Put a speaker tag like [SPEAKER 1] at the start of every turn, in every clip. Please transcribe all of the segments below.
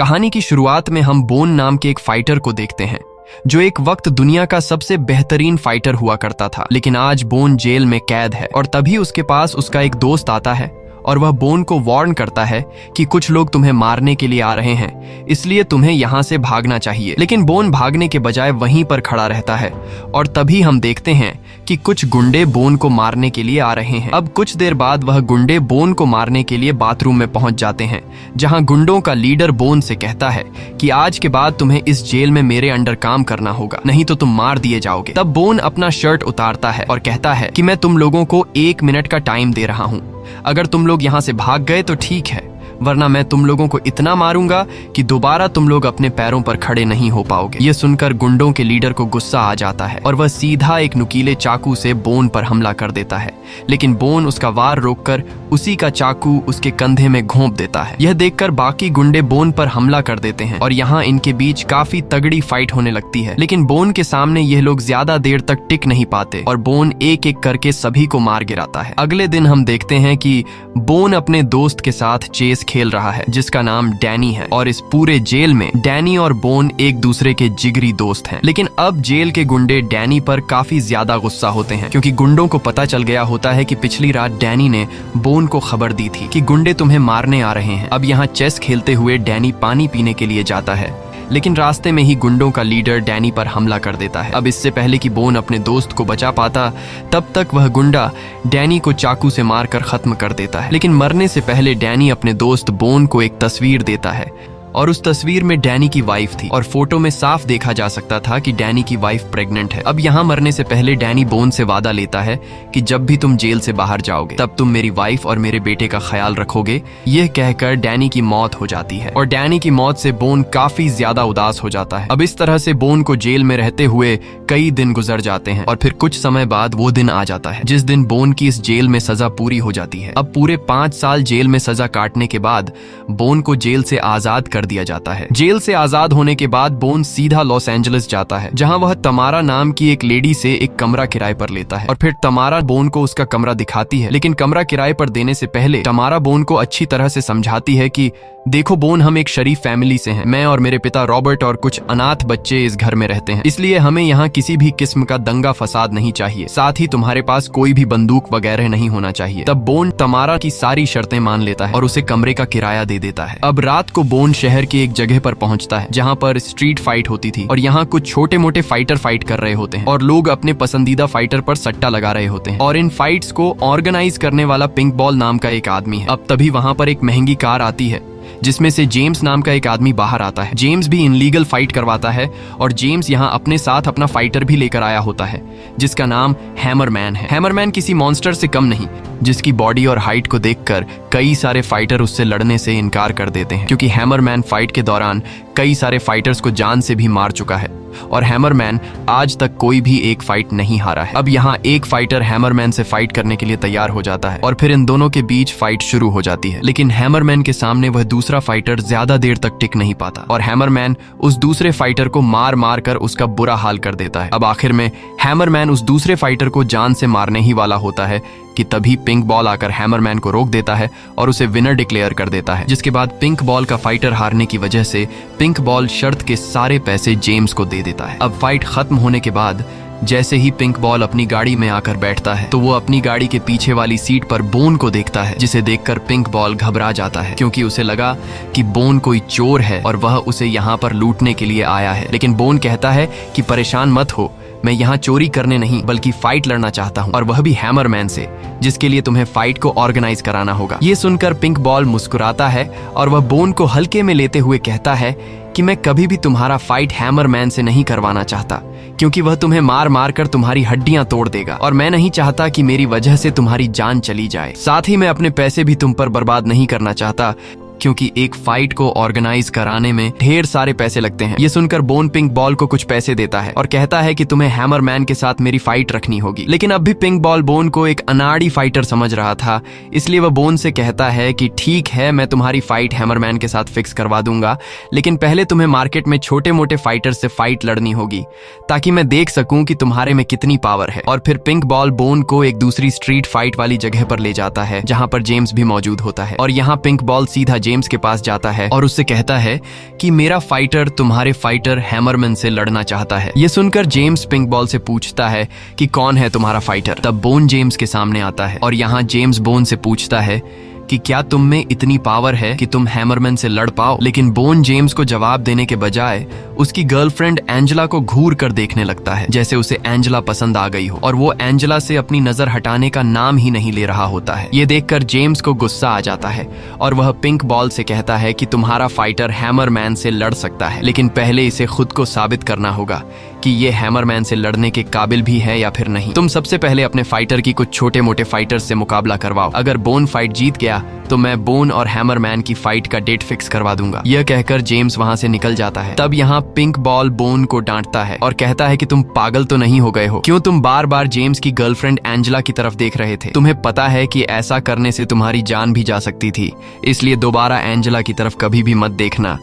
[SPEAKER 1] कहानी की शुरुआत में हम बोन नाम के एक फाइटर को देखते हैं जो एक वक्त दुनिया का सबसे बेहतरीन फाइटर हुआ करता था। लेकिन आज बोन जेल में कैद है और तभी उसके पास उसका एक दोस्त आता है और वह बोन को वार्न करता है कि कुछ लोग तुम्हें मारने के लिए आ रहे हैं, इसलिए तुम्हें यहाँ से भागना चाहिए। लेकिन बोन भागने के बजाय वहीं पर खड़ा रहता है और तभी हम देखते हैं कि कुछ गुंडे बोन को मारने के लिए आ रहे हैं। अब कुछ देर बाद वह गुंडे बोन को मारने के लिए बाथरूम में पहुंच जाते हैं, जहां गुंडों का लीडर बोन से कहता है कि आज के बाद तुम्हें इस जेल में मेरे अंडर काम करना होगा, नहीं तो तुम मार दिए जाओगे। तब बोन अपना शर्ट उतारता है और कहता है कि मैं तुम लोगों को 1 मिनट का टाइम दे रहा हूँ, अगर तुम लोग यहाँ से भाग गए तो ठीक है, वरना मैं तुम लोगों को इतना मारूंगा कि दोबारा तुम लोग अपने पैरों पर खड़े नहीं हो पाओगे। ये सुनकर गुंडों के लीडर को गुस्सा आ जाता है और वह सीधा एक नुकीले चाकू से बोन पर हमला कर देता है। लेकिन बोन उसका वार रोककर उसी का चाकू उसके कंधे में घोंप देता है। यह देखकर बाकी गुंडे बोन पर हमला कर देते हैं और यहाँ इनके बीच काफी तगड़ी फाइट होने लगती है। लेकिन बोन के सामने यह लोग ज्यादा देर तक टिक नहीं पाते और बोन एक एक करके सभी को मार गिराता है। अगले दिन हम देखते हैं कि बोन अपने दोस्त के साथ चेस खेल रहा है जिसका नाम डैनी है और इस पूरे जेल में डैनी और बोन एक दूसरे के जिगरी दोस्त हैं। लेकिन अब जेल के गुंडे डैनी पर काफी ज्यादा गुस्सा होते हैं क्योंकि गुंडों को पता चल गया होता है कि पिछली रात डैनी ने बोन को खबर दी थी कि गुंडे तुम्हें मारने आ रहे हैं। अब यहाँ चेस खेलते हुए डैनी पानी पीने के लिए जाता है, लेकिन रास्ते में ही गुंडों का लीडर डैनी पर हमला कर देता है। अब इससे पहले कि बोन अपने दोस्त को बचा पाता, तब तक वह गुंडा डैनी को चाकू से मारकर खत्म कर देता है। लेकिन मरने से पहले डैनी अपने दोस्त बोन को एक तस्वीर देता है और उस तस्वीर में डैनी की वाइफ थी और फोटो में साफ देखा जा सकता था कि डैनी की वाइफ प्रेग्नेंट है। अब यहाँ मरने से पहले डैनी बोन से वादा लेता है कि जब भी तुम जेल से बाहर जाओगे तब तुम मेरी वाइफ और मेरे बेटे का ख्याल रखोगे। यह कहकर डैनी की मौत हो जाती है और डैनी की मौत से बोन काफी ज्यादा उदास हो जाता है। अब इस तरह से बोन को जेल में रहते हुए कई दिन गुजर जाते हैं और फिर कुछ समय बाद वो दिन आ जाता है जिस दिन बोन की इस जेल में सजा पूरी हो जाती है। अब पूरे 5 साल जेल में सजा काटने के बाद बोन को जेल से आजाद कर दिया जाता है। जेल से आजाद होने के बाद बोन सीधा लॉस एंजलिस जाता है, जहां वह तमारा नाम की एक लेडी से एक कमरा किराए पर लेता है और फिर तमारा बोन को उसका कमरा दिखाती है। लेकिन कमरा किराए पर देने से पहले तमारा बोन को अच्छी तरह से समझाती है कि देखो बोन, हम एक शरीफ फैमिली से हैं। मैं और मेरे पिता रॉबर्ट और कुछ अनाथ बच्चे इस घर में रहते हैं, इसलिए हमें यहाँ किसी भी किस्म का दंगा फसाद नहीं चाहिए। साथ ही तुम्हारे पास कोई भी बंदूक वगैरह नहीं होना चाहिए। तब बोन तमारा की सारी शर्तें मान लेता है और उसे कमरे का किराया दे देता है। अब रात को बोन शहर की एक जगह पर पहुंचता है जहाँ पर स्ट्रीट फाइट होती थी और यहाँ कुछ छोटे मोटे फाइटर फाइट कर रहे होते हैं और लोग अपने पसंदीदा फाइटर पर सट्टा लगा रहे होते हैं और इन फाइट्स को ऑर्गेनाइज करने वाला पिंक बॉल नाम का एक आदमी है। अब तभी वहां पर एक महंगी कार आती है जिसमें से जेम्स नाम का एक आदमी बाहर आता है। जेम्स भी इनलीगल फाइट करवाता है और जेम्स यहाँ अपने साथ अपना फाइटर भी लेकर आया होता है जिसका नाम हैमरमैन है। हैमरमैन किसी मॉन्स्टर से कम नहीं, जिसकी बॉडी और हाइट को देखकर कई सारे फाइटर उससे लड़ने से इनकार कर देते हैं क्योंकि हैमरमैन फाइट के दौरान कई सारे फाइटर्स को जान से भी मार चुका है और हैमरमैन आज तक कोई भी एक फाइट नहीं हारा है। अब यहाँ एक फाइटर हैमरमैन से फाइट करने के लिए तैयार हो जाता है और फिर इन दोनों के बीच फाइट शुरू हो जाती है। लेकिन हैमरमैन के सामने वह दूसरा फाइटर ज्यादा देर तक टिक नहीं पाता और हैमरमैन उस दूसरे फाइटर को मार मार कर उसका बुरा हाल कर देता है। अब आखिर में हैमरमैन उस दूसरे फाइटर को जान से मारने ही वाला होता है कि तभी पिंक बॉल आकर हैमरमैन को रोक देता है और उसे विनर डिक्लेयर कर देता है, जिसके बाद पिंक बॉल का फाइटर हारने की वजह से पिंक बॉल शर्त के सारे पैसे जेम्स को दे देता है। अब फाइट खत्म होने के बाद जैसे ही पिंक बॉल अपनी गाड़ी में आकर बैठता है तो वो अपनी गाड़ी के पीछे वाली सीट पर बोन को देखता है, जिसे देखकर पिंक बॉल घबरा जाता है क्योंकि उसे लगा कि बोन कोई चोर है और वह उसे यहाँ पर लूटने के लिए आया है। लेकिन बोन कहता है कि परेशान मत हो, मैं यहाँ चोरी करने नहीं बल्कि फाइट लड़ना चाहता हूँ और वह भी हैमरमैन से, जिसके लिए तुम्हें फाइट को ऑर्गेनाइज कराना होगा। ये सुनकर पिंक बॉल मुस्कुराता है और वह बोन को हल्के में लेते हुए कहता है कि मैं कभी भी तुम्हारा फाइट हैमरमैन से नहीं करवाना चाहता क्योंकि वह तुम्हें मार मार कर तुम्हारी हड्डियां तोड़ देगा और मैं नहीं चाहता कि मेरी वजह से तुम्हारी जान चली जाए। साथ ही मैं अपने पैसे भी तुम पर बर्बाद नहीं करना चाहता क्योंकि एक फाइट को ऑर्गेनाइज कराने में ढेर सारे पैसे लगते हैं। ये सुनकर बोन पिंक बॉल को कुछ पैसे देता है और कहता है कि तुम्हें हैमरमैन के साथ मेरी फाइट रखनी होगी। लेकिन अब भी पिंक बॉल बोन को एक अनाड़ी फाइटर समझ रहा था, इसलिए वह बोन से कहता है कि ठीक है, मैं तुम्हारी फाइट हैमरमैन के साथ फिक्स करवा दूंगा, लेकिन पहले तुम्हें मार्केट में छोटे मोटे फाइटर से फाइट लड़नी होगी ताकि मैं देख सकूं कि तुम्हारे में कितनी पावर है। और फिर पिंक बॉल बोन को एक दूसरी स्ट्रीट फाइट वाली जगह पर ले जाता है जहां पर जेम्स भी मौजूद होता है और यहाँ पिंक बॉल सीधा जेम्स के पास जाता है और उससे कहता है कि मेरा फाइटर तुम्हारे फाइटर हैमरमैन से लड़ना चाहता है। ये सुनकर जेम्स पिंक बॉल से पूछता है कि कौन है तुम्हारा फाइटर। तब बोन जेम्स के सामने आता है और यहाँ जेम्स बोन से पूछता है कि क्या तुम में इतनी पावर है कि तुम हैमरमैन से लड़ पाओ। लेकिन बोन जेम्स को जवाब देने के बजाय उसकी गर्लफ्रेंड एंजेला को घूर कर देखने लगता है, जैसे उसे एंजेला पसंद आ गई हो, और वो एंजेला से अपनी नजर हटाने का नाम ही नहीं ले रहा होता है। ये देखकर जेम्स को गुस्सा आ जाता है और वह पिंक बॉल से कहता है कि तुम्हारा फाइटर हैमरमैन से लड़ सकता है, लेकिन पहले इसे खुद को साबित करना होगा कि ये हैमरमैन से लड़ने के काबिल भी है या फिर नहीं। तुम सबसे पहले अपने फाइटर की कुछ छोटे मोटे फाइटर से मुकाबला करवाओ। अगर बोन फाइट जीत गया तो मैं बोन और हैमरमैन की फाइट का डेट फिक्स करवा दूंगा। यह कहकर जेम्स वहां से निकल जाता है। तब यहाँ पिंक बॉल बोन को डांटता है और कहता है कि तुम पागल तो नहीं हो गए हो? क्यों तुम बार बार जेम्स की गर्लफ्रेंड एंजेला की तरफ देख रहे थे? तुम्हें पता है कि ऐसा करने से तुम्हारी जान भी जा सकती थी, इसलिए दोबारा एंजेला की तरफ कभी भी मत देखना।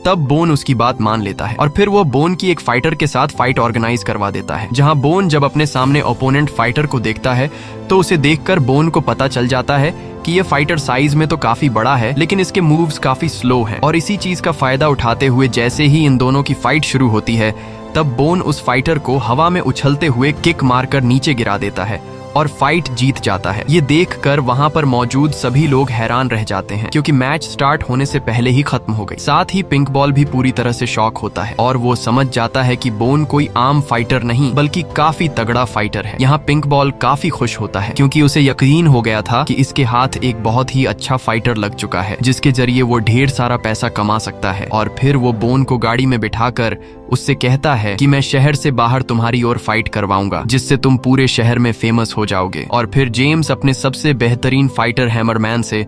[SPEAKER 1] तब बोन उसकी बात मान लेता है और फिर वो बोन की एक फाइटर के साथ फाइट ऑर्गेनाइज करवा देता है, जहां बोन जब अपने सामने ओपोनेंट फाइटर को देखता है तो उसे देखकर बोन को पता चल जाता है कि ये फाइटर साइज में तो काफी बड़ा है, लेकिन इसके मूव्स काफी स्लो हैं। और इसी चीज का फायदा उठाते हुए जैसे ही इन दोनों की फाइट शुरू होती है, तब बोन उस फाइटर को हवा में उछलते हुए किक मारकर नीचे गिरा देता है और फाइट जीत जाता है। ये देखकर वहां पर मौजूद सभी लोग हैरान रह जाते हैं, क्योंकि मैच स्टार्ट होने से पहले ही खत्म हो गई। साथ ही पिंक बॉल भी पूरी तरह से शॉक होता है और वो समझ जाता है कि बोन कोई आम फाइटर नहीं बल्कि काफी तगड़ा फाइटर है। यहाँ पिंक बॉल काफी खुश होता है, क्योंकि उसे यकीन हो गया था कि इसके हाथ एक बहुत ही अच्छा फाइटर लग चुका है, जिसके जरिए वो ढेर सारा पैसा कमा सकता है। और फिर वो बोन को गाड़ी में बिठाकर उससे कहता है कि मैं शहर से बाहर तुम्हारी ओर फाइट करवाऊंगा, जिससे तुम पूरे शहर में फेमस हो जाओगे। और फिर जेम्स अपने सबसे बेहतरीन फाइटर हैमरमैन से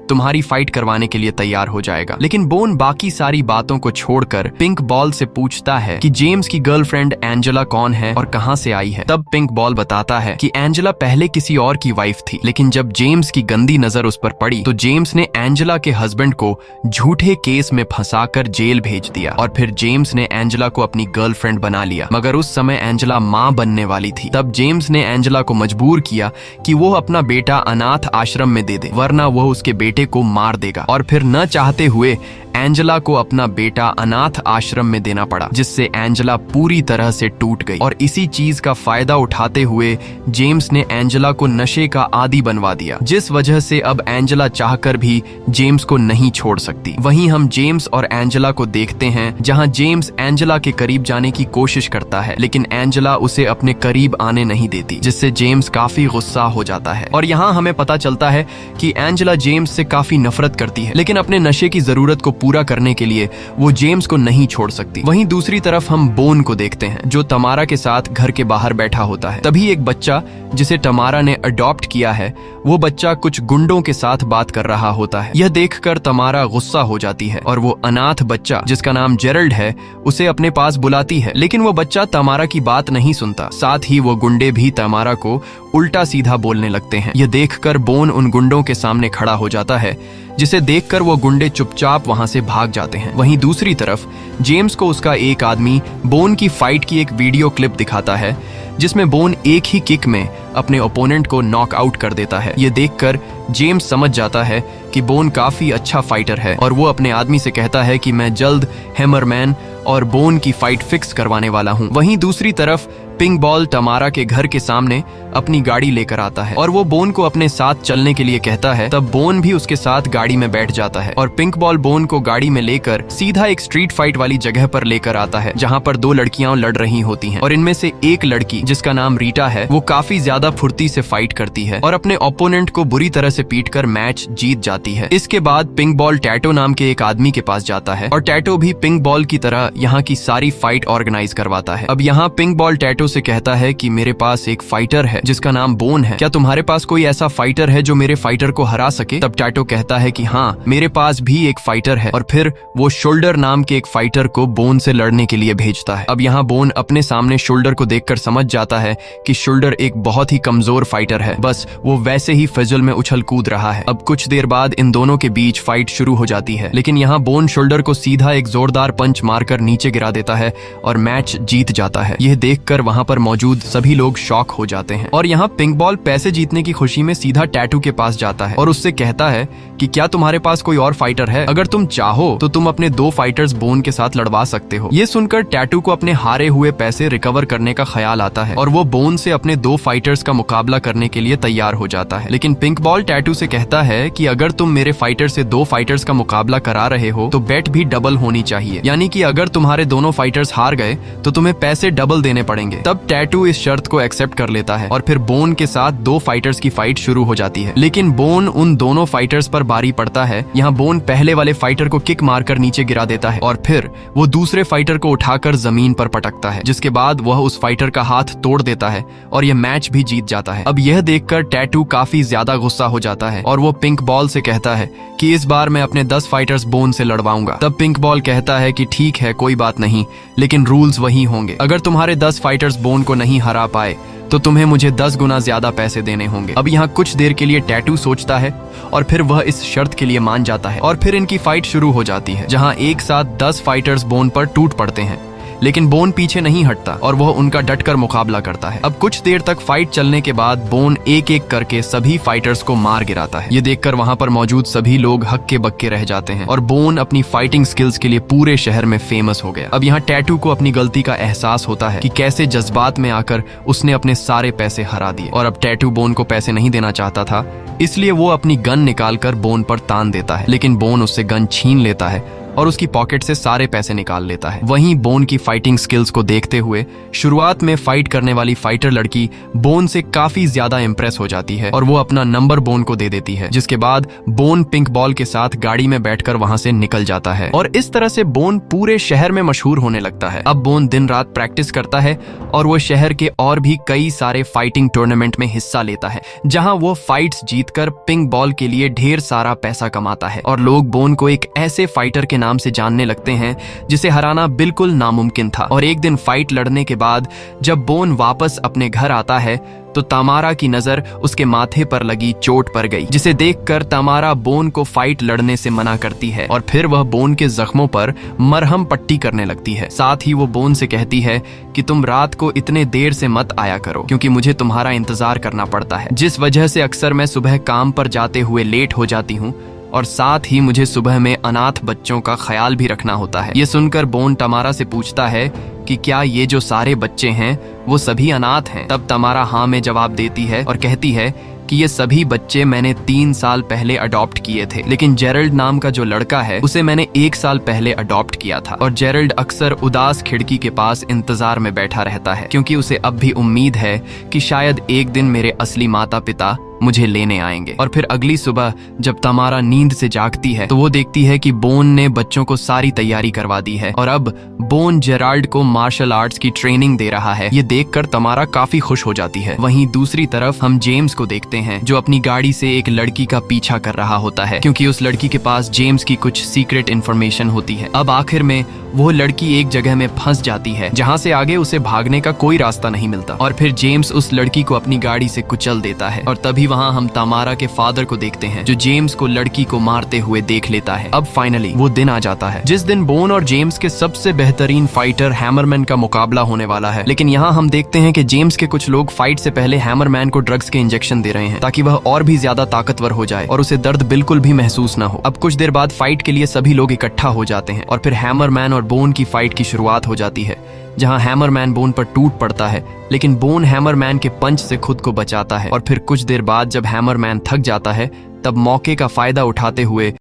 [SPEAKER 1] तुम्हारी फाइट करवाने के लिए तैयार हो जाएगा। लेकिन बोन बाकी सारी बातों को छोड़कर पिंक बॉल से पूछता है कि जेम्स की गर्लफ्रेंड एंजेला कौन है और कहां से आई है। तब पिंक बॉल बताता है कि एंजेला पहले किसी और की वाइफ थी, लेकिन जब जेम्स की गंदी नजर उस पर पड़ी तो जेम्स ने एंजेला के हस्बैंड को झूठे केस में फंसाकर जेल भेज दिया और फिर जेम्स ने एंजेला को अपनी गर्लफ्रेंड बना लिया। मगर उस समय एंजेला मां बनने वाली थी। तब जेम्स ने एंजेला को मजबूर किया कि वो अपना बेटा अनाथ आश्रम में दे दे, वरना वो उसके बेटे को मार देगा। और फिर न चाहते हुए एंजेला को अपना बेटा अनाथ आश्रम में देना पड़ा, जिससे एंजेला पूरी तरह से टूट गई। और इसी चीज का फायदा उठाते हुए जेम्स ने एंजेला को नशे का आदी बनवा दिया, जिस वजह से अब एंजेला चाहकर भी जेम्स को नहीं छोड़ सकती। वहीं हम जेम्स और एंजेला को देखते हैं, जहां जेम्स एंजेला के करीब जाने की कोशिश करता है, लेकिन एंजेला उसे अपने करीब आने नहीं देती, जिससे जेम्स काफी गुस्सा हो जाता है। और यहाँ हमें पता चलता है कि एंजेला जेम्स से काफी नफरत करती है, लेकिन अपने नशे की जरूरत को पूरा करने के लिए वो जेम्स को नहीं छोड़ सकती। वहीं दूसरी तरफ हम बोन को देखते हैं, जो तमारा के साथ घर के बाहर बैठा होता है। तभी एक बच्चा जिसे तमारा ने अडॉप्ट किया है, वो बच्चा कुछ गुंडों के साथ बात कर रहा होता है। यह देखकर तमारा गुस्सा हो जाती है और वो अनाथ बच्चा जिसका नाम जेरल्ड है उसे अपने पास बुलाती है, लेकिन वो बच्चा तमारा की बात नहीं सुनता। साथ ही वो गुंडे भी तमारा को उल्टा सीधा बोलने लगते हैं। यह देखकर बोन उन गुंडों के सामने खड़ा हो जाता है, जिसे देखकर वो गुंडे चुपचाप वहां से भाग जाते हैं। वहीं दूसरी तरफ जेम्स को उसका एक आदमी बोन की फाइट की एक वीडियो क्लिप दिखाता है, जिसमें बोन एक ही किक में अपने ओपोनेंट को नॉक आउट कर देता है। ये देखकर जेम्स समझ जाता है कि बोन काफी अच्छा फाइटर है और वो अपने आदमी से कहता है कि मैं जल्द हैमरमैन और बोन की फाइट फिक्स करवाने वाला हूं। वहीं दूसरी तरफ पिंक बॉल तमारा के घर के सामने अपनी गाड़ी लेकर आता है और वो बोन को अपने साथ चलने के लिए कहता है। तब बोन भी उसके साथ गाड़ी में बैठ जाता है और पिंक बॉल बोन को गाड़ी में लेकर सीधा एक स्ट्रीट फाइट वाली जगह पर लेकर आता है, जहां पर दो लड़कियां लड़ रही होती हैं और इनमें से एक लड़की जिसका नाम रीटा है, वो काफी ज्यादा फुर्ती से फाइट करती है और अपने ओपोनेंट को बुरी तरह से पीटकर मैच जीत जाती है। इसके बाद पिंक बॉल टैटो नाम के एक आदमी के पास जाता है और टैटो भी पिंक बॉल की तरह यहाँ की सारी फाइट ऑर्गेनाइज करवाता है। अब यहाँ पिंक बॉल टैटो से कहता है कि मेरे पास एक फाइटर है जिसका नाम बोन है, क्या तुम्हारे पास कोई ऐसा फाइटर है जो मेरे फाइटर को हरा सके? तब टैटो कहता है कि हाँ, मेरे पास भी एक फाइटर है और फिर वो शोल्डर नाम के एक फाइटर को बोन से लड़ने के लिए भेजता है। अब यहाँ बोन अपने सामने शोल्डर को देखकर समझ जाता है कि शोल्डर एक बहुत ही कमजोर फाइटर है, बस वो वैसे ही फिजल में उछल कूद रहा है। अब कुछ देर बाद इन दोनों के बीच फाइट शुरू हो जाती है, लेकिन यहाँ बोन शोल्डर को सीधा एक जोरदार पंच मारकर नीचे गिरा देता है और मैच जीत जाता है। यह देखकर वहां पर मौजूद सभी लोग शॉक हो जाते हैं। और यहाँ पिंक बॉल पैसे जीतने की खुशी में सीधा टैटू के पास जाता है और उससे कहता है कि क्या तुम्हारे पास कोई और फाइटर है? अगर तुम चाहो तो तुम अपने 2 फाइटर्स बोन के साथ लड़वा सकते हो। ये सुनकर टैटू को अपने हारे हुए पैसे रिकवर करने का ख्याल आता है और वो बोन से अपने 2 फाइटर्स का मुकाबला करने के लिए तैयार हो जाता है। लेकिन पिंक बॉल टैटू से कहता है कि अगर तुम मेरे फाइटर से 2 फाइटर्स का मुकाबला करा रहे हो तो बेट भी डबल होनी चाहिए, यानी कि अगर तुम्हारे दोनों फाइटर्स हार गए तो तुम्हें पैसे डबल देने पड़ेंगे। तब टैटू इस शर्त को एक्सेप्ट कर लेता है और फिर बोन के साथ 2 फाइटर्स की फाइट शुरू हो जाती है। लेकिन बोन उन दोनों फाइटर्स पर भारी पड़ता है। यहाँ बोन पहले वाले फाइटर को किक मारकर नीचे गिरा देता है और फिर वो दूसरे फाइटर को उठाकर जमीन पर पटकता है, जिसके बाद वह उस फाइटर का हाथ तोड़ देता है और यह मैच भी जीत जाता है। अब यह देखकर टैटू काफी ज्यादा गुस्सा हो जाता है और वो पिंक बॉल से कहता है कि इस बार मैं अपने 10 फाइटर्स बोन से लड़वाऊंगा। तब पिंक बॉल कहता है कि ठीक है, कोई बात नहीं, लेकिन रूल्स वही होंगे। अगर तुम्हारे 10 फाइटर्स बोन को नहीं हरा पाए तो तुम्हें मुझे 10 गुना ज्यादा पैसे देने होंगे। अब यहाँ कुछ देर के लिए टैटू सोचता है और फिर वह इस शर्त के लिए मान जाता है और फिर इनकी फाइट शुरू हो जाती है, जहाँ एक साथ 10 फाइटर्स बोन पर टूट पड़ते हैं। लेकिन बोन पीछे नहीं हटता और वह उनका डटकर मुकाबला करता है। अब कुछ देर तक फाइट चलने के बाद बोन एक एक करके सभी फाइटर्स को मार गिराता है। ये देखकर वहां पर मौजूद सभी लोग हक्के बक्के रह जाते हैं और बोन अपनी फाइटिंग स्किल्स के लिए पूरे शहर में फेमस हो गया। अब यहाँ टैटू को अपनी गलती का एहसास होता है कि कैसे जज्बात में आकर उसने अपने सारे पैसे हरा दिए और अब टैटू बोन को पैसे नहीं देना चाहता था, इसलिए वो अपनी गन निकालकर बोन पर तान देता है। लेकिन बोन उससे गन छीन लेता है और उसकी पॉकेट से सारे पैसे निकाल लेता है। वहीं बोन की फाइटिंग स्किल्स को देखते हुए शुरुआत में फाइट करने वाली फाइटर लड़की बोन से काफी ज्यादा इंप्रेस हो जाती है और वो अपना नंबर बोन को दे देती है, जिसके बाद बोन पिंक बॉल के साथ गाड़ी में बैठकर वहां से निकल जाता है और इस तरह से बोन पूरे शहर में मशहूर होने लगता है। अब बोन दिन रात प्रैक्टिस करता है और वो शहर के और भी कई सारे फाइटिंग टूर्नामेंट में हिस्सा लेता है, जहां वो फाइट्स जीतकर पिंक बॉल के लिए ढेर सारा पैसा कमाता है और लोग बोन को एक ऐसे फाइटर के नाम से जानने लगते हैं जिसे हराना बिल्कुल नामुमकिन था। और एक दिन फाइट लड़ने के बाद जब बोन वापस अपने घर आता है तो तमारा की नजर उसके माथे पर लगी चोट पर गई, जिसे देखकर तमारा बोन को फाइट लड़ने से मना करती है और फिर वह बोन के जख्मों पर मरहम पट्टी करने लगती है। साथ ही वो बोन से कहती है कि तुम रात को इतने देर से मत आया करो क्योंकि मुझे तुम्हारा इंतजार करना पड़ता है, जिस वजह से अक्सर मैं सुबह काम पर जाते हुए लेट हो जाती हूँ और साथ ही मुझे सुबह में अनाथ बच्चों का ख्याल भी रखना होता है। ये सुनकर बोन तमारा से पूछता है कि क्या ये जो सारे बच्चे हैं वो सभी अनाथ हैं? तब तमारा हाँ में जवाब देती है और कहती है कि ये सभी बच्चे मैंने 3 साल पहले अडॉप्ट किए थे, लेकिन जेरल्ड नाम का जो लड़का है उसे मैंने 1 साल पहले अडॉप्ट किया था और जेरल्ड अक्सर उदास खिड़की के पास इंतजार में बैठा रहता है क्योंकि उसे अब भी उम्मीद है कि शायद एक दिन मेरे असली माता पिता मुझे लेने आएंगे। और फिर अगली सुबह जब तमारा नींद से जागती है तो वो देखती है कि बोन ने बच्चों को सारी तैयारी करवा दी है और अब बोन जेराल्ड को मार्शल आर्ट्स की ट्रेनिंग दे रहा है। ये देखकर तमारा काफी खुश हो जाती है। वहीं दूसरी तरफ हम जेम्स को देखते हैं जो अपनी गाड़ी से एक लड़की का पीछा कर रहा होता है क्योंकि उस लड़की के पास जेम्स की कुछ सीक्रेट इन्फॉर्मेशन होती है। अब आखिर में वो लड़की एक जगह में फंस जाती है जहाँ से आगे उसे भागने का कोई रास्ता नहीं मिलता और फिर जेम्स उस लड़की को अपनी गाड़ी से कुचल देता है और तभी वहाँ हम तमारा के फादर को देखते हैं जो जेम्स को लड़की को मारते हुए देख लेता है। अब फाइनली वो दिन आ जाता है जिस दिन बोन और जेम्स के सबसे बेहतरीन फाइटर हैमरमैन का मुकाबला होने वाला है। लेकिन यहाँ हम देखते हैं कि जेम्स के कुछ लोग फाइट से पहले हैमरमैन को ड्रग्स के इंजेक्शन दे रहे हैं ताकि वह और भी ज्यादा ताकतवर हो जाए और उसे दर्द बिल्कुल भी महसूस न हो। अब कुछ देर बाद फाइट के लिए सभी लोग इकट्ठा हो जाते हैं और फिर हैमरमैन और बोन की फाइट की शुरुआत हो जाती है जहां हैमरमैन बोन पर टूट पड़ता है, लेकिन बोन हैमरमैन के पंच से खुद को बचाता है और फिर कुछ देर बाद जब हैमरमैन थक जाता है तब मौके का फायदा उठाते हुए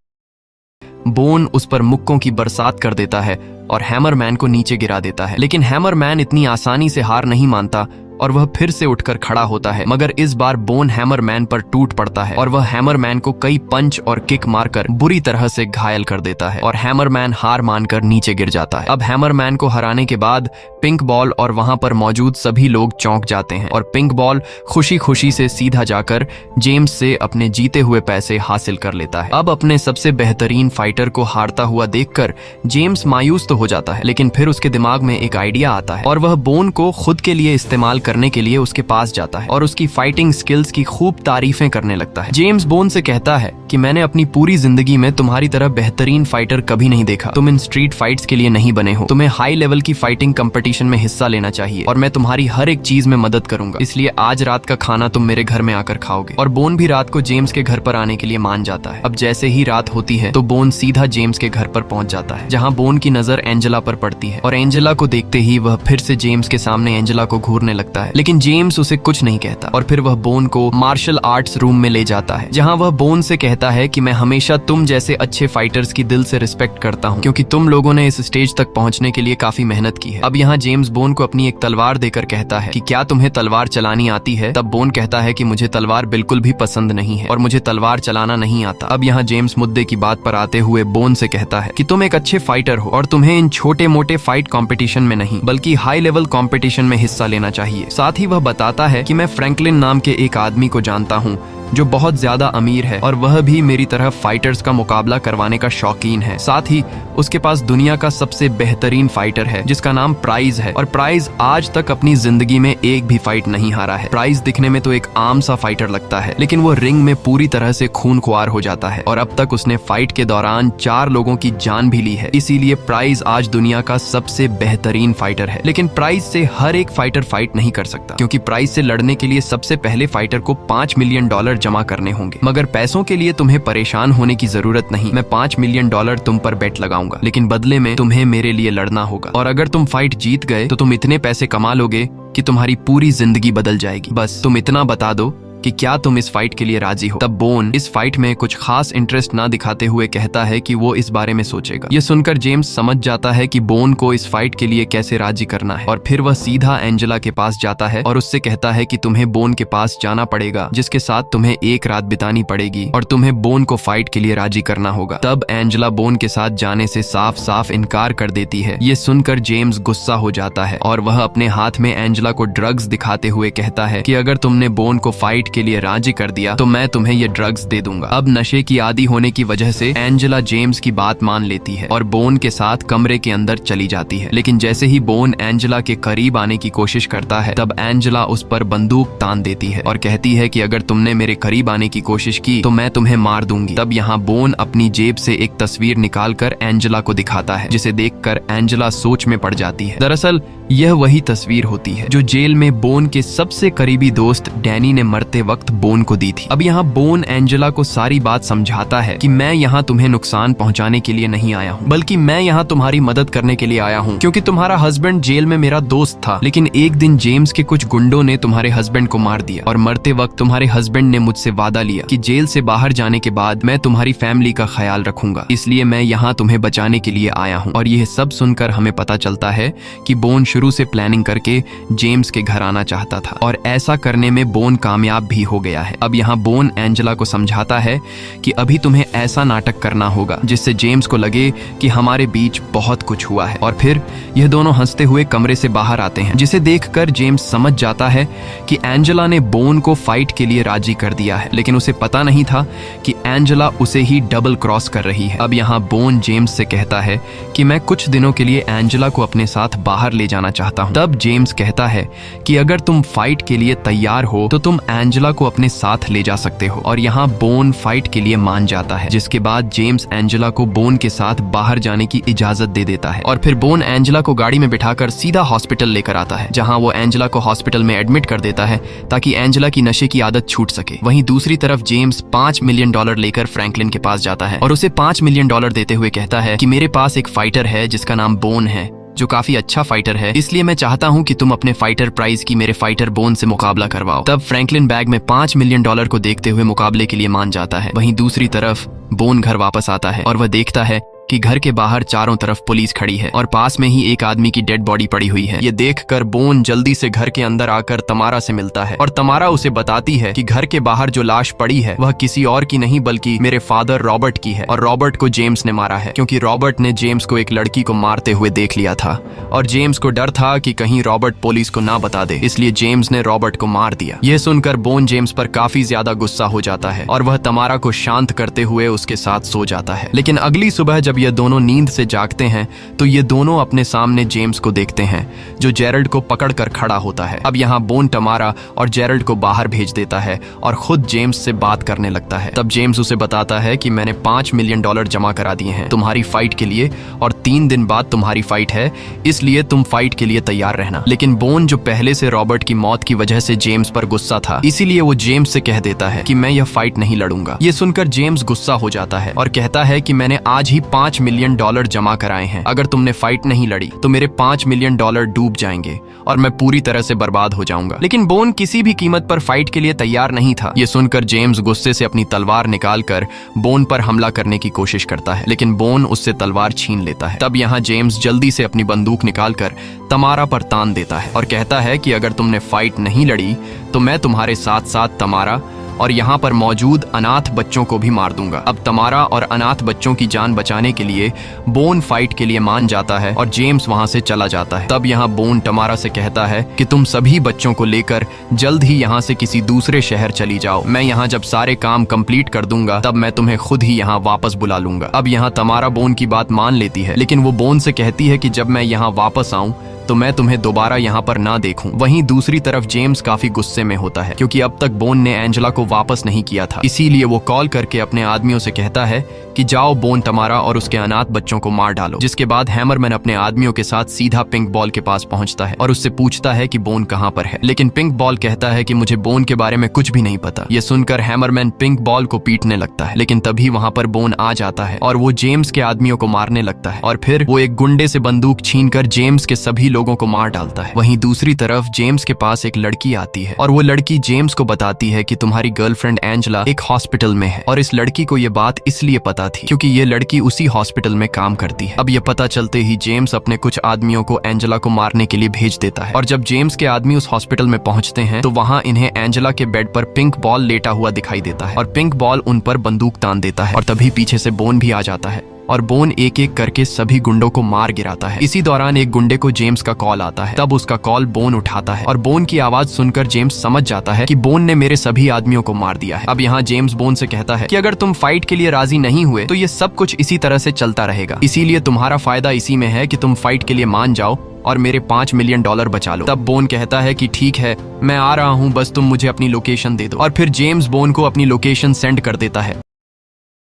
[SPEAKER 1] बोन उस पर मुक्कों की बरसात कर देता है और हैमरमैन को नीचे गिरा देता है। लेकिन हैमरमैन इतनी आसानी से हार नहीं मानता और वह फिर से उठकर खड़ा होता है, मगर इस बार बोन हैमरमैन पर टूट पड़ता है और वह हैमरमैन को कई पंच और किक मारकर बुरी तरह से घायल कर देता है और हैमरमैन हार मानकर नीचे गिर जाता है। अब हैमरमैन को हराने के बाद पिंक बॉल और वहां पर मौजूद सभी लोग चौंक जाते हैं और पिंक बॉल खुशी खुशी से सीधा जाकर जेम्स से अपने जीते हुए पैसे हासिल कर लेता है। अब अपने सबसे बेहतरीन फाइटर को हारता हुआ देखकर जेम्स मायूस तो हो जाता है, लेकिन फिर उसके दिमाग में एक आइडिया आता है और वह बोन को खुद के लिए इस्तेमाल करने के लिए उसके पास जाता है और उसकी फाइटिंग स्किल्स की खूब तारीफें करने लगता है। जेम्स बोन्ड से कहता है कि मैंने अपनी पूरी जिंदगी में तुम्हारी तरह बेहतरीन फाइटर कभी नहीं देखा। तुम इन स्ट्रीट फाइट्स के लिए नहीं बने हो। तुम्हें हाई लेवल की फाइटिंग कंपटीशन में हिस्सा लेना चाहिए और मैं तुम्हारी हर एक चीज में मदद करूंगा। इसलिए आज रात का खाना तुम मेरे घर में आकर खाओगे। और बोन भी रात को जेम्स के घर पर आने के लिए मान जाता है। अब जैसे ही रात होती है तो बोन सीधा जेम्स के घर पर पहुंच जाता है, जहां बोन की नजर एंजेला पर पड़ती है और एंजेला को देखते ही वह फिर से जेम्स के सामने एंजेला को घूरने लगता है। लेकिन जेम्स उसे कुछ नहीं कहता और फिर वह बोन को मार्शल आर्ट्स रूम में ले जाता है, जहां वह बोन से कहता है कि मैं हमेशा तुम जैसे अच्छे फाइटर्स की दिल से रिस्पेक्ट करता हूं, क्योंकि तुम लोगों ने इस स्टेज तक पहुंचने के लिए काफी मेहनत की है। अब यहाँ जेम्स बोन को अपनी एक तलवार देकर कहता है कि क्या तुम्हें तलवार चलानी आती है? तब बोन कहता है कि मुझे तलवार बिल्कुल भी पसंद नहीं है और मुझे तलवार चलाना नहीं आता। अब यहाँ जेम्स मुद्दे की बात पर आते हुए बोन से कहता है कि तुम एक अच्छे फाइटर हो और तुम्हें इन छोटे मोटे फाइट कंपटीशन में नहीं बल्कि हाई लेवल कंपटीशन में हिस्सा लेना चाहिए। साथ ही वह बताता है कि मैं फ्रैंकलिन नाम के एक आदमी को जानता हूँ जो बहुत ज्यादा अमीर है और वह भी मेरी तरह फाइटर्स का मुकाबला करवाने का शौकीन है। साथ ही उसके पास दुनिया का सबसे बेहतरीन फाइटर है जिसका नाम प्राइज है और प्राइज आज तक अपनी जिंदगी में एक भी फाइट नहीं हारा है। प्राइज दिखने में तो एक आम सा फाइटर लगता है, लेकिन वो रिंग में पूरी तरह से खूनख्वार हो जाता है और अब तक उसने फाइट के दौरान 4 लोगों की जान भी ली है। इसीलिए प्राइज आज दुनिया का सबसे बेहतरीन फाइटर है। लेकिन प्राइज से हर एक फाइटर फाइट नहीं कर सकता, क्योंकि प्राइज से लड़ने के लिए सबसे पहले फाइटर को $5 मिलियन जमा करने होंगे। मगर पैसों के लिए तुम्हें परेशान होने की जरूरत नहीं। मैं $5 मिलियन तुम पर बेट लगाऊंगा, लेकिन बदले में तुम्हें मेरे लिए लड़ना होगा और अगर तुम फाइट जीत गए तो तुम इतने पैसे कमा लोगे कि तुम्हारी पूरी जिंदगी बदल जाएगी। बस तुम इतना बता दो कि क्या तुम इस फाइट के लिए राजी हो। तब बोन इस फाइट में कुछ खास इंटरेस्ट ना दिखाते हुए कहता है कि वो इस बारे में सोचेगा। ये सुनकर जेम्स समझ जाता है कि बोन को इस फाइट के लिए कैसे राजी करना है और फिर वह सीधा एंजेला के पास जाता है और उससे कहता है कि तुम्हें बोन के पास जाना पड़ेगा, जिसके साथ तुम्हें एक रात बितानी पड़ेगी और तुम्हें बोन को फाइट के लिए राजी करना होगा। तब एंजेला बोन के साथ जाने से साफ साफ इनकार कर देती है। ये सुनकर जेम्स गुस्सा हो जाता है और वह अपने हाथ में एंजेला को ड्रग्स दिखाते हुए कहता है कि अगर तुमने बोन को फाइट के लिए राजी कर दिया तो मैं तुम्हें ये ड्रग्स दे दूंगा। अब नशे की आदी होने की वजह से एंजेला जेम्स की बात मान लेती है और बोन के साथ कमरे के अंदर चली जाती है। लेकिन जैसे ही बोन एंजेला के करीब आने की कोशिश करता है तब एंजेला उस पर बंदूक तान देती है और कहती है कि अगर तुमने मेरे करीब आने की कोशिश की तो मैं तुम्हें मार दूंगी। तब यहाँ बोन अपनी जेब से एक तस्वीर निकालकर एंजेला को दिखाता है, जिसे देखकर एंजेला सोच में पड़ जाती है। दरअसल यह वही तस्वीर होती है जो जेल में बोन के सबसे करीबी दोस्त डैनी ने मरते वक्त बोन को दी थी। अब यहाँ बोन एंजेला को सारी बात समझाता है कि मैं यहाँ तुम्हें नुकसान पहुँचाने के लिए नहीं आया हूँ, बल्कि मैं यहाँ तुम्हारी मदद करने के लिए आया हूँ, क्योंकि तुम्हारा हस्बैंड जेल में मेरा दोस्त था। लेकिन एक दिन जेम्स के कुछ गुंडों ने तुम्हारे हस्बैंड को मार दिया और मरते वक्त तुम्हारे हस्बैंड ने मुझसे वादा लिया कि जेल से बाहर जाने के बाद मैं तुम्हारी फैमिली का ख्याल रखूंगा, इसलिए मैं यहाँ तुम्हें बचाने के लिए आया हूँ। और यह सब सुनकर हमें पता चलता है कि बोन शुरू से प्लानिंग करके जेम्स के घर आना चाहता था और ऐसा करने में बोन कामयाब भी हो गया है। अब यहाँ बोन एंजेला को समझाता है कि अभी तुम्हें ऐसा नाटक करना होगा जिससे जेम्स को लगे कि हमारे बीच बहुत कुछ हुआ है। और फिर यह दोनों हंसते हुए कमरे से बाहर आते हैं, जिसे देखकर जेम्स समझ जाता है कि एंजेला ने बोन को फाइट के लिए राजी कर दिया है, लेकिन उसे पता नहीं था कि एंजेला उसे ही डबल क्रॉस कर रही है। अब यहाँ बोन जेम्स से कहता है कि मैं कुछ दिनों के लिए एंजेला को अपने साथ बाहर ले जाना चाहता हूँ। तब जेम्स कहता है कि अगर तुम फाइट के लिए तैयार हो तो तुम एंजेला को अपने साथ ले जा सकते हो। और यहाँ बोन फाइट के लिए मान जाता है, जिसके बाद जेम्स एंजेला को बोन के साथ बाहर जाने की इजाजत दे देता है और फिर बोन एंजेला को गाड़ी में बिठाकर सीधा हॉस्पिटल लेकर आता है, जहाँ वो एंजेला को हॉस्पिटल में एडमिट कर देता है ताकि एंजेला की नशे की आदत छूट सके। वहीं दूसरी तरफ जेम्स $5 मिलियन लेकर फ्रैंकलिन के पास जाता है और उसे $5 मिलियन देते हुए कहता है कि मेरे पास एक फाइटर है जिसका नाम बोन है, जो काफी अच्छा फाइटर है, इसलिए मैं चाहता हूं कि तुम अपने फाइटर प्राइज की मेरे फाइटर बोन से मुकाबला करवाओ। तब फ्रैंकलिन बैग में $5 मिलियन को देखते हुए मुकाबले के लिए मान जाता है। वहीं दूसरी तरफ बोन घर वापस आता है और वह देखता है कि घर के बाहर चारों तरफ पुलिस खड़ी है और पास में ही एक आदमी की डेड बॉडी पड़ी हुई है। ये देखकर बोन जल्दी से घर के अंदर आकर तमारा से मिलता है और तमारा उसे बताती है कि घर के बाहर जो लाश पड़ी है वह किसी और की नहीं बल्कि मेरे फादर रॉबर्ट की है और रॉबर्ट को जेम्स ने मारा है, क्योंकि रॉबर्ट ने जेम्स को एक लड़की को मारते हुए देख लिया था और जेम्स को डर था कि कहीं रॉबर्ट पुलिस को ना बता दे, इसलिए जेम्स ने रॉबर्ट को मार दिया। यह सुनकर बोन जेम्स पर काफी ज्यादा गुस्सा हो जाता है और वह तमारा को शांत करते हुए उसके साथ सो जाता है। लेकिन अगली सुबह जब ये दोनों नींद से जागते हैं तो ये दोनों अपने सामने जेम्स को देखते हैं जो जेरल्ड को पकड़कर खड़ा होता है। अब यहाँ बोन टमारा और जेरल्ड को बाहर भेज देता है और खुद जेम्स से बात करने लगता है। तब जेम्स उसे बताता है कि मैंने $5 मिलियन जमा करा दिए हैं तुम्हारी फाइट के लिए और 3 दिन बाद तुम्हारी फाइट है, इसलिए तुम फाइट के लिए तैयार रहना। लेकिन बोन जो पहले से रॉबर्ट की मौत की वजह से जेम्स पर गुस्सा था, इसीलिए वो जेम्स से कह देता है कि मैं यह फाइट नहीं लड़ूंगा। ये सुनकर जेम्स गुस्सा हो जाता है और कहता है कि मैंने आज ही $5 मिलियन जमा कराए हैं। अगर तुमने फाइट नहीं लड़ी तो मेरे $5 मिलियन डूब जाएंगे और मैं पूरी तरह से बर्बाद हो जाऊंगा। लेकिन बोन किसी भी कीमत पर फाइट के लिए तैयार नहीं था। ये सुनकर जेम्स गुस्से से अपनी तलवार निकालकर बोन पर हमला करने की कोशिश करता है, लेकिन बोन उससे तलवार छीन लेता है। तब यहाँ जेम्स जल्दी से अपनी बंदूक निकालकर तमारा पर तान देता है और कहता है कि अगर तुमने फाइट नहीं लड़ी तो मैं तुम्हारे साथ साथ तमारा और यहाँ पर मौजूद अनाथ बच्चों को भी मार दूंगा। अब तमारा और अनाथ बच्चों की जान बचाने के लिए बोन फाइट के लिए मान जाता है और जेम्स वहां से चला जाता है। तब यहाँ बोन टमारा से कहता है कि तुम सभी बच्चों को लेकर जल्द ही यहाँ से किसी दूसरे शहर चली जाओ। मैं यहाँ जब सारे काम कंप्लीट कर दूंगा तब मैं तुम्हें खुद ही यहाँ वापस बुला लूंगा। अब यहाँ तमारा बोन की बात मान लेती है, लेकिन वो बोन से कहती है कि जब मैं यहाँ वापस आऊं तो मैं तुम्हें दोबारा यहाँ पर ना देखूं। वहीं दूसरी तरफ जेम्स काफी गुस्से में होता है क्योंकि अब तक बोन ने एंजेला को वापस नहीं किया था। इसीलिए वो कॉल करके अपने आदमियों से कहता है कि जाओ बोन टमारा और उसके अनाथ बच्चों को मार डालो। जिसके बाद हैमरमैन अपने आदमियों के साथ सीधा पिंक बॉल के पास पहुंचता है और उससे पूछता है कि बोन कहाँ पर है। लेकिन पिंक बॉल कहता है कि मुझे बोन के बारे में कुछ भी नहीं पता। ये सुनकर हैमरमैन पिंक बॉल को पीटने लगता है, लेकिन तभी वहाँ पर बोन आ जाता है और वो जेम्स के आदमियों को मारने लगता है और फिर वो एक गुंडे से बंदूक छीनकर जेम्स के सभी लोगों को मार डालता है। वहीं दूसरी तरफ जेम्स के पास एक लड़की आती है और वो लड़की जेम्स को बताती है कि तुम्हारी गर्लफ्रेंड एंजेला एक हॉस्पिटल में है। और इस लड़की को ये बात इसलिए पता थी क्योंकि ये लड़की उसी हॉस्पिटल में काम करती है। अब ये पता चलते ही जेम्स अपने कुछ आदमियों को एंजेला को मारने के लिए भेज देता है और जब जेम्स के आदमी उस हॉस्पिटल में पहुंचते हैं तो वहाँ इन्हें एंजेला के बेड पर पिंक बॉल लेटा हुआ दिखाई देता है और पिंक बॉल उन पर बंदूक तान देता है और तभी पीछे से बोन भी आ जाता है और बोन एक एक करके सभी गुंडों को मार गिराता है। इसी दौरान एक गुंडे को जेम्स का कॉल आता है। तब उसका कॉल बोन उठाता है और बोन की आवाज सुनकर जेम्स समझ जाता है कि बोन ने मेरे सभी आदमियों को मार दिया है। अब यहाँ जेम्स बोन से कहता है कि अगर तुम फाइट के लिए राजी नहीं हुए तो ये सब कुछ इसी तरह से चलता रहेगा, इसीलिए तुम्हारा फायदा इसी में है कि तुम फाइट के लिए मान जाओ और मेरे $5 मिलियन बचा लो। तब बोन कहता है कि ठीक है, मैं आ रहा हूँ, बस तुम मुझे अपनी लोकेशन दे दो। और फिर जेम्स बोन को अपनी लोकेशन सेंड कर देता है,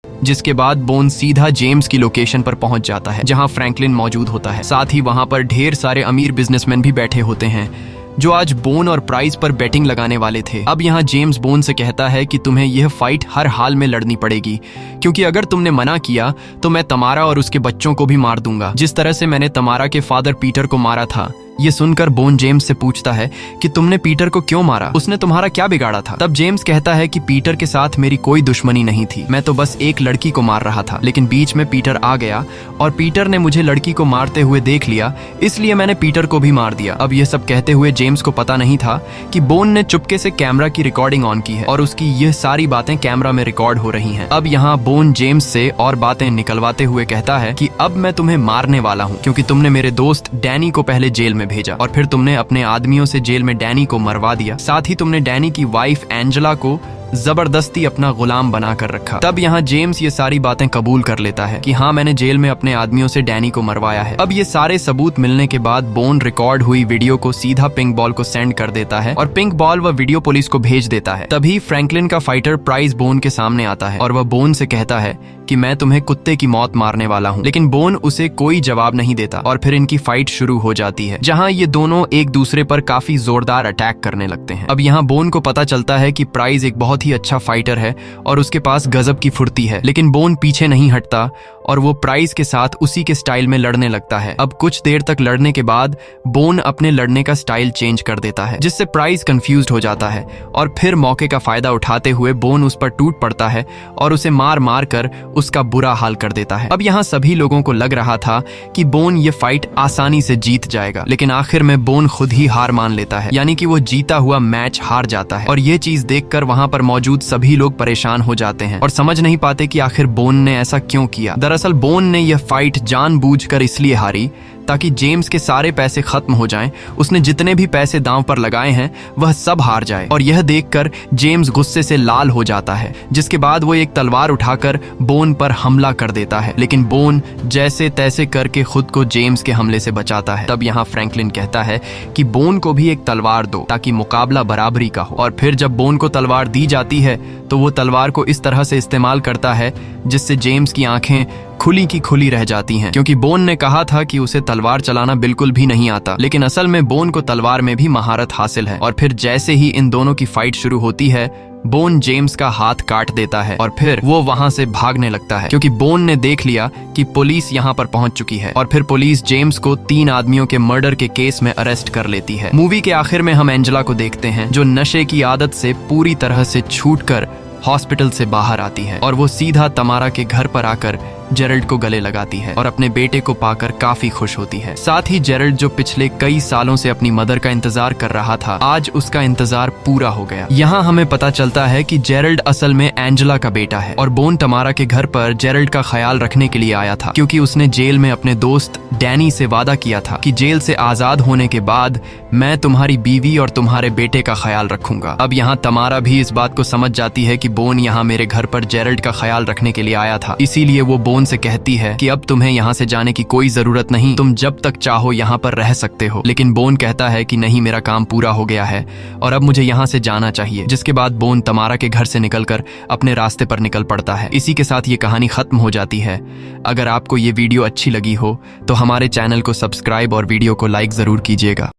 [SPEAKER 1] जिसके बाद बोन सीधा जेम्स की लोकेशन पर पहुंच जाता है जहां फ्रैंकलिन मौजूद होता है। साथ ही वहां पर ढेर सारे अमीर बिजनेसमैन भी बैठे होते हैं जो आज बोन और प्राइस पर बेटिंग लगाने वाले थे। अब यहाँ जेम्स बोन से कहता है कि तुम्हें यह फाइट हर हाल में लड़नी पड़ेगी क्योंकि अगर तुमने मना किया तो मैं तमारा और उसके बच्चों को भी मार दूंगा, जिस तरह से मैंने तमारा के फादर पीटर को मारा था। ये सुनकर बोन जेम्स से पूछता है कि तुमने पीटर को क्यों मारा, उसने तुम्हारा क्या बिगाड़ा था। तब जेम्स कहता है कि पीटर के साथ मेरी कोई दुश्मनी नहीं थी, मैं तो बस एक लड़की को मार रहा था, लेकिन बीच में पीटर आ गया और पीटर ने मुझे लड़की को मारते हुए देख लिया, इसलिए मैंने पीटर को भी मार दिया। अब ये सब कहते हुए जेम्स को पता नहीं था कि बोन ने चुपके से कैमरा की रिकॉर्डिंग ऑन की है और उसकी यह सारी बातें कैमरा में रिकॉर्ड हो रही हैं। अब यहाँ बोन जेम्स से और बातें निकलवाते हुए कहता है कि अब मैं तुम्हें मारने वाला हूँ क्योंकि तुमने मेरे दोस्त डैनी को पहले जेल में भेजा और फिर तुमने अपने आदमियों से जेल में डैनी को मरवा दिया। साथ ही तुमने डैनी की वाइफ एंजेला को जबरदस्ती अपना गुलाम बनाकर रखा। तब यहाँ जेम्स ये सारी बातें कबूल कर लेता है कि हाँ, मैंने जेल में अपने आदमियों से डैनी को मरवाया है। अब ये सारे सबूत मिलने के बाद बोन रिकॉर्ड हुई वीडियो को सीधा पिंक बॉल को सेंड कर देता है और पिंक बॉल वह वीडियो पुलिस को भेज देता है। तभी फ्रैंकलिन का फाइटर प्राइस बोन के सामने आता है और वह बोन से कहता है कि मैं तुम्हें कुत्ते की मौत मारने वाला हूँ, लेकिन बोन उसे कोई जवाब नहीं देता और फिर इनकी फाइट शुरू हो जाती है जहाँ ये दोनों एक दूसरे पर काफी जोरदार अटैक करने लगते हैं। अब यहाँ बोन को पता चलता है कि प्राइस एक बहुत ही अच्छा फाइटर है और उसके पास गजब की फुर्ती है, लेकिन बोन पीछे नहीं हटता और वो प्राइस के साथ उसी के स्टाइल में लड़ने लगता है। अब कुछ देर तक लड़ने के बाद बोन अपने लड़ने का स्टाइल चेंज कर देता है, जिससे प्राइस कंफ्यूज्ड हो जाता है और फिर मौके का फायदा उठाते हुए बोन उस पर टूट पड़ता है और उसे मार मार कर उसका बुरा हाल कर देता है। अब यहाँ सभी लोगों को लग रहा था कि बोन ये फाइट आसानी से जीत जाएगा, लेकिन आखिर में बोन खुद ही हार मान लेता है, यानी कि वो जीता हुआ मैच हार जाता है। और ये चीज देखकर वहां पर मौजूद सभी लोग परेशान हो जाते हैं और समझ नहीं पाते कि आखिर बोन ने ऐसा क्यों किया। दरअसल बोन ने यह फाइट जानबूझकर इसलिए हारी ताकि जेम्स के सारे पैसे खत्म हो जाएं। उसने जितने भी पैसे दांव पर लगाए हैं वह सब हार जाए। और यह देखकर जेम्स गुस्से से लाल हो जाता है, जिसके बाद वो एक तलवार उठाकर बोन पर हमला कर देता है। लेकिन बोन जैसे तैसे करके खुद को जेम्स के हमले से बचाता है। तब यहाँ फ्रैंकलिन कहता है कि बोन को भी एक तलवार दो ताकि मुकाबला बराबरी का हो। और फिर जब बोन को तलवार दी जाती है तो वो तलवार को इस तरह से इस्तेमाल करता है जिससे जेम्स की आंखें खुली की खुली रह जाती हैं, क्योंकि बोन ने कहा था कि उसे तलवार चलाना बिल्कुल भी नहीं आता। लेकिन असल में बोन को तलवार में भी महारत हासिल है। और फिर जैसे ही इन दोनों की फाइट शुरू होती है, बोन जेम्स का हाथ काट देता है और फिर वो वहां से भागने लगता है, क्योंकि बोन ने देख लिया कि पुलिस यहाँ पर पहुंच चुकी है। और फिर पुलिस जेम्स को 3 आदमियों के मर्डर के केस में अरेस्ट कर लेती है। मूवी के आखिर में हम एंजेला को देखते हैं, जो नशे की आदत से पूरी तरह से छूटकर हॉस्पिटल से बाहर आती है और वो सीधा तमारा के घर पर आकर जेरल्ड को गले लगाती है और अपने बेटे को पाकर काफी खुश होती है। साथ ही जेरल्ड, जो पिछले कई सालों से अपनी मदर का इंतजार कर रहा था, आज उसका इंतजार पूरा हो गया। यहाँ हमें पता चलता है कि जेरल्ड असल में एंजेला का बेटा है और बोन तमारा के घर पर जेरल्ड का ख्याल रखने के लिए आया था, क्योंकि उसने जेल में अपने दोस्त डैनी से वादा किया था कि जेल से आजाद होने के बाद मैं तुम्हारी बीवी और तुम्हारे बेटे का ख्याल रखूंगा। अब यहाँ तमारा भी इस बात को समझ जाती है कि बोन यहाँ मेरे घर पर जेरल्ड का ख्याल रखने के लिए आया था, इसीलिए वो बोन से कहती है कि अब तुम्हें यहाँ से जाने की कोई जरूरत नहीं, तुम जब तक चाहो यहाँ पर रह सकते हो। लेकिन बोन कहता है कि नहीं, मेरा काम पूरा हो गया है और अब मुझे यहाँ से जाना चाहिए। जिसके बाद बोन तमारा के घर से निकलकर अपने रास्ते पर निकल पड़ता है। इसी के साथ ये कहानी खत्म हो जाती है। अगर आपको ये वीडियो अच्छी लगी हो तो हमारे चैनल को सब्सक्राइब और वीडियो को लाइक जरूर कीजिएगा।